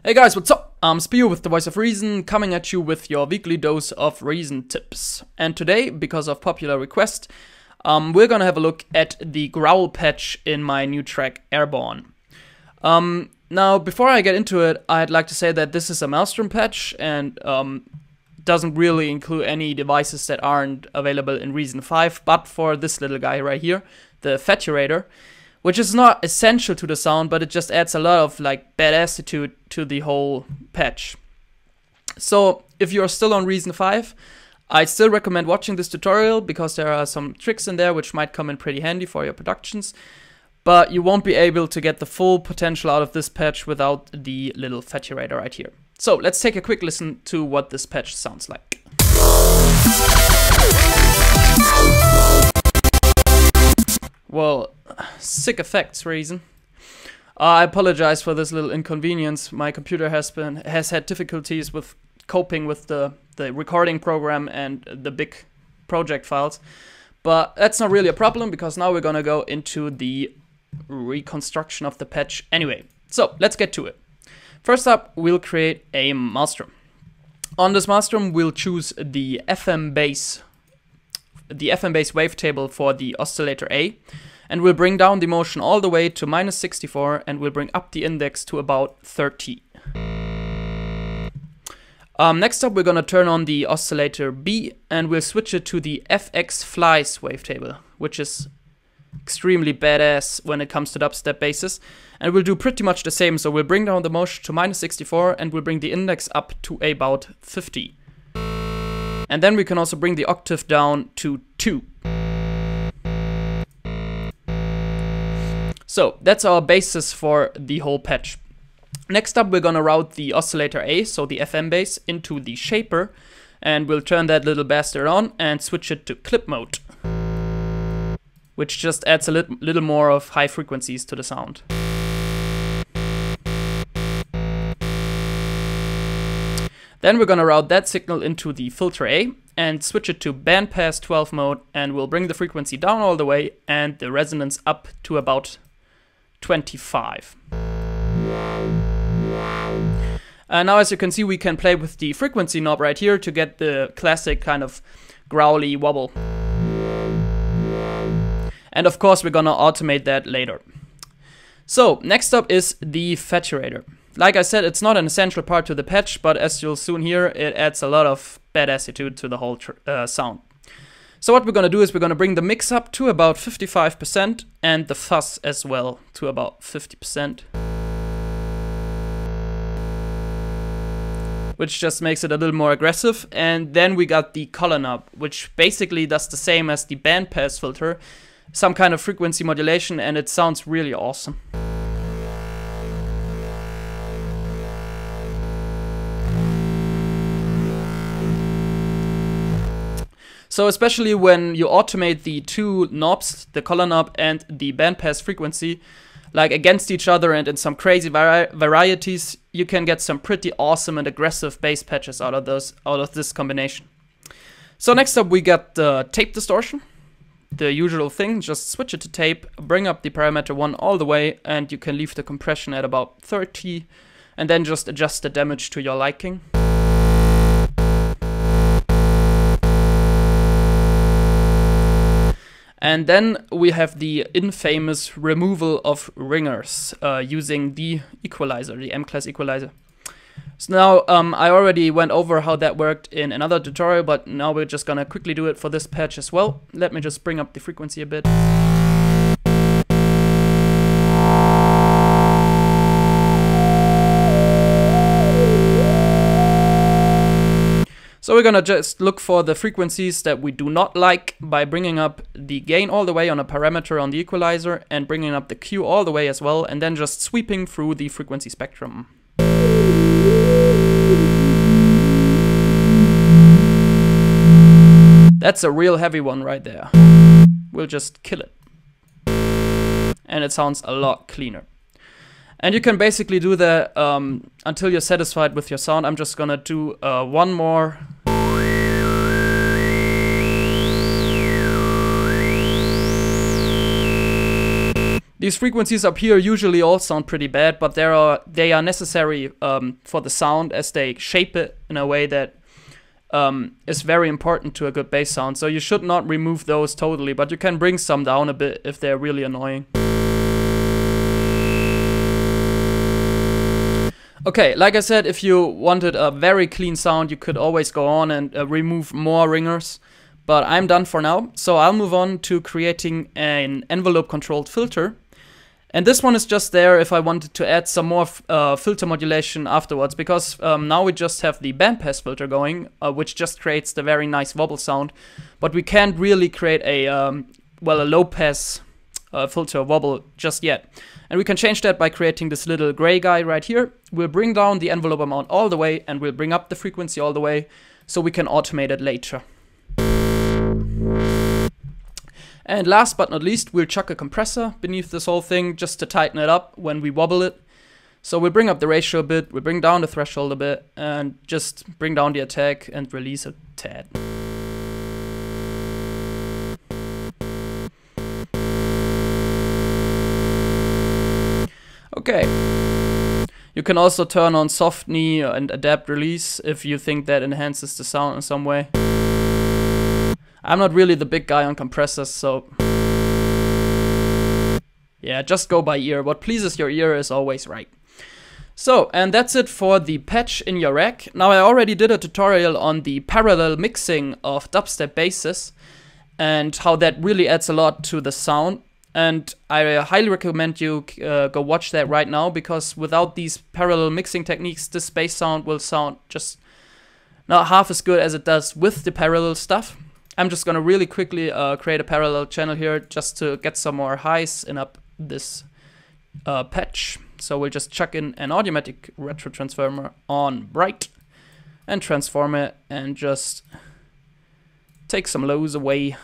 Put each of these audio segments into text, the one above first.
Hey guys, what's up? I'm Speo with the Voice of Reason, coming at you with your weekly dose of reason tips. And today, because of popular request, we're gonna have a look at the growl patch in my new track Airborne. Now, before I get into it, I'd like to say that this is a Maelstrom patch and doesn't really include any devices that aren't available in Reason 5, but for this little guy right here, the Feturator, which is not essential to the sound, but it just adds a lot of like badassitude to the whole patch. So if you're still on Reason 5, I still recommend watching this tutorial because there are some tricks in there which might come in pretty handy for your productions, but you won't be able to get the full potential out of this patch without the little Feturator right here. So let's take a quick listen to what this patch sounds like. Well, sick effects, Reason. I apologize for this little inconvenience. My computer has had difficulties with coping with the recording program and the big project files, but that's not really a problem because now we're gonna go into the reconstruction of the patch anyway. So let's get to it. First up, we'll create a Maelstrom. On this Maelstrom, we'll choose the FM bass wavetable for the oscillator A, and we'll bring down the motion all the way to -64, and we'll bring up the index to about 30. Next up, we're gonna turn on the oscillator B, and we'll switch it to the FX Flies wavetable, which is extremely badass when it comes to dubstep basses. And we'll do pretty much the same, so we'll bring down the motion to -64, and we'll bring the index up to about 50. And then we can also bring the octave down to 2. So that's our basis for the whole patch. Next up, we're gonna route the oscillator A, so the FM bass, into the shaper, and we'll turn that little bastard on and switch it to clip mode, which just adds a little more of high frequencies to the sound. Then we're gonna route that signal into the filter A and switch it to bandpass 12 mode, and we'll bring the frequency down all the way and the resonance up to about 25. Now, as you can see, we can play with the frequency knob right here to get the classic kind of growly wobble. And of course, we're gonna automate that later. So next up is the Feturator. Like I said, it's not an essential part to the patch, but as you'll soon hear, it adds a lot of badassitude to the whole sound. So what we're gonna do is we're gonna bring the mix up to about 55% and the fuzz as well to about 50%. Which just makes it a little more aggressive. And then we got the color knob, which basically does the same as the bandpass filter, some kind of frequency modulation, and it sounds really awesome. So especially when you automate the two knobs, the color knob and the bandpass frequency, like against each other and in some crazy varieties, you can get some pretty awesome and aggressive bass patches out of this combination. So next up, we got the tape distortion. The usual thing, just switch it to tape, bring up the parameter 1 all the way, and you can leave the compression at about 30, and then just adjust the damage to your liking. And then we have the infamous removal of ringers using the equalizer, the M-class equalizer. So now I already went over how that worked in another tutorial, but now we're just gonna quickly do it for this patch as well. Let me just bring up the frequency a bit. So we're gonna just look for the frequencies that we do not like by bringing up the gain all the way on a parameter on the equalizer and bringing up the Q all the way as well, and then just sweeping through the frequency spectrum. That's a real heavy one right there. We'll just kill it. And it sounds a lot cleaner. And you can basically do that until you're satisfied with your sound. I'm just gonna do one more. These frequencies up here usually all sound pretty bad, but they are necessary for the sound, as they shape it in a way that is very important to a good bass sound. So you should not remove those totally, but you can bring some down a bit if they're really annoying. Okay, like I said, if you wanted a very clean sound, you could always go on and remove more ringers. But I'm done for now, so I'll move on to creating an envelope controlled filter. And this one is just there if I wanted to add some more filter modulation afterwards, because now we just have the bandpass filter going, which just creates the very nice wobble sound. But we can't really create a low pass filter wobble just yet. And we can change that by creating this little gray guy right here. We'll bring down the envelope amount all the way, and we'll bring up the frequency all the way, so we can automate it later. And last but not least, we'll chuck a compressor beneath this whole thing just to tighten it up when we wobble it. So we'll bring up the ratio a bit, we'll bring down the threshold a bit, and just bring down the attack and release a tad. Okay. You can also turn on soft knee and adapt release if you think that enhances the sound in some way. I'm not really the big guy on compressors, so yeah, just go by ear. What pleases your ear is always right. So, and that's it for the patch in your rack. Now, I already did a tutorial on the parallel mixing of dubstep basses and how that really adds a lot to the sound. And I highly recommend you go watch that right now, because without these parallel mixing techniques, this bass sound will sound just not half as good as it does with the parallel stuff. I'm just gonna really quickly create a parallel channel here just to get some more highs in up this patch. So we'll just chuck in an Audiomatic retro transformer on bright and transform it, and just take some lows away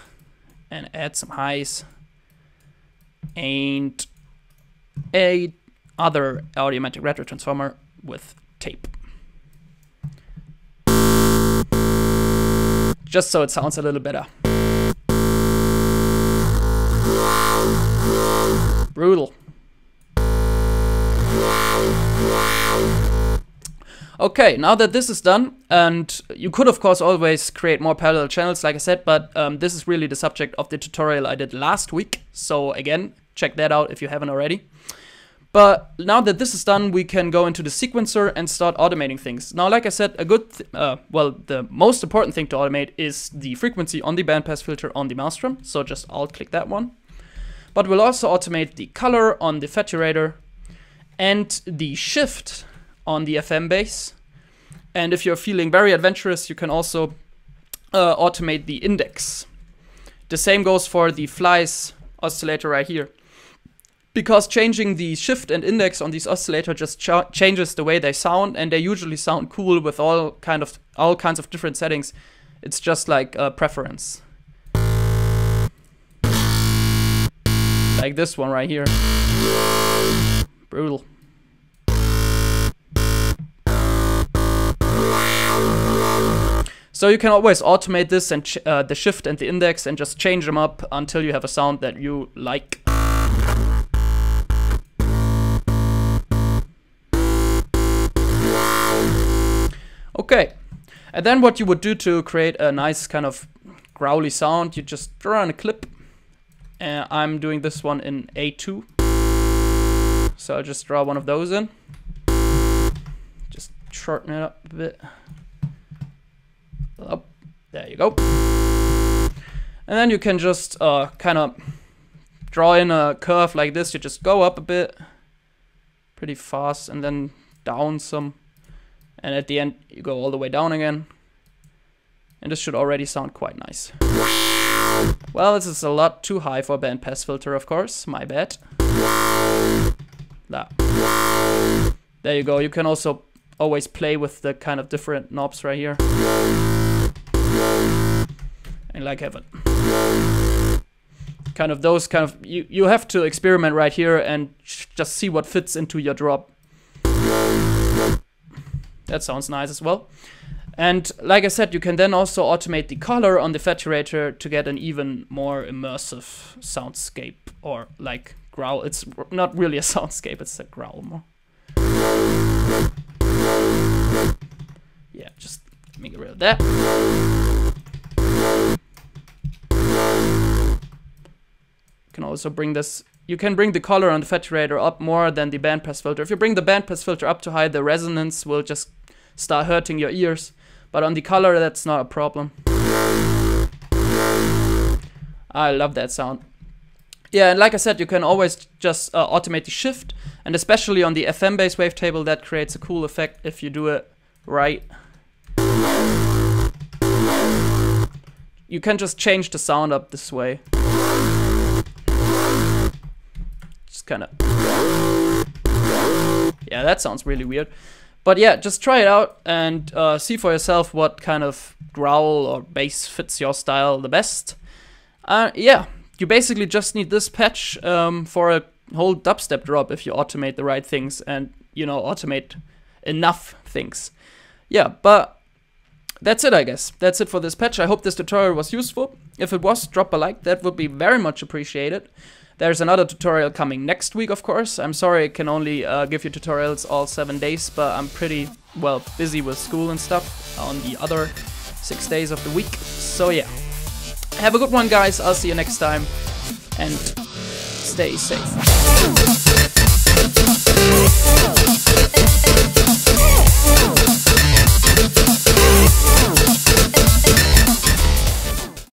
and add some highs, and a other Audiomatic retro transformer with tape. Just so it sounds a little better. Brutal. Okay, now that this is done, and you could of course always create more parallel channels like I said, but this is really the subject of the tutorial I did last week. So again, check that out if you haven't already. But now that this is done, we can go into the sequencer and start automating things. Now, like I said, the most important thing to automate is the frequency on the bandpass filter on the mouse drum. So just alt-click that one. But we'll also automate the color on the Fetturator and the shift on the FM bass. And if you're feeling very adventurous, you can also automate the index. The same goes for the flies oscillator right here. Because changing the shift and index on these oscillators just changes the way they sound, and they usually sound cool with all kinds of different settings. It's just like a preference. Like this one right here. Brutal. So you can always automate this and the shift and the index, and just change them up until you have a sound that you like. Okay, and then what you would do to create a nice kind of growly sound, you just draw in a clip. I'm doing this one in A2. So I'll just draw one of those in. Just shorten it up a bit. Up, there you go. And then you can just kind of draw in a curve like this. You just go up a bit, pretty fast, and then down some. And at the end, you go all the way down again. And this should already sound quite nice. Well, this is a lot too high for a bandpass filter, of course. My bad. There you go. You can also always play with the kind of different knobs right here. And like have it. Kind of those kind of... You have to experiment right here and just see what fits into your drop. That sounds nice as well. And like I said, you can then also automate the color on the Fetturator to get an even more immersive soundscape, or like growl. It's not really a soundscape, it's a growl more. Yeah, just let me get rid of that. You can also bring this, you can bring the color on the saturator up more than the bandpass filter. If you bring the bandpass filter up too high, the resonance will just start hurting your ears. But on the color, that's not a problem. I love that sound. Yeah, and like I said, you can always just automate the shift, and especially on the FM bass wavetable, that creates a cool effect if you do it right. You can just change the sound up this way. Just kind of... Yeah, that sounds really weird. But yeah, just try it out and see for yourself what kind of growl or bass fits your style the best. Yeah, you basically just need this patch for a whole dubstep drop if you automate the right things and, you know, automate enough things. Yeah, but that's it, I guess. That's it for this patch. I hope this tutorial was useful. If it was, drop a like. That would be very much appreciated. There's another tutorial coming next week, of course. I'm sorry I can only give you tutorials all 7 days, but I'm pretty, well, busy with school and stuff on the other 6 days of the week. So yeah, have a good one, guys. I'll see you next time, and stay safe.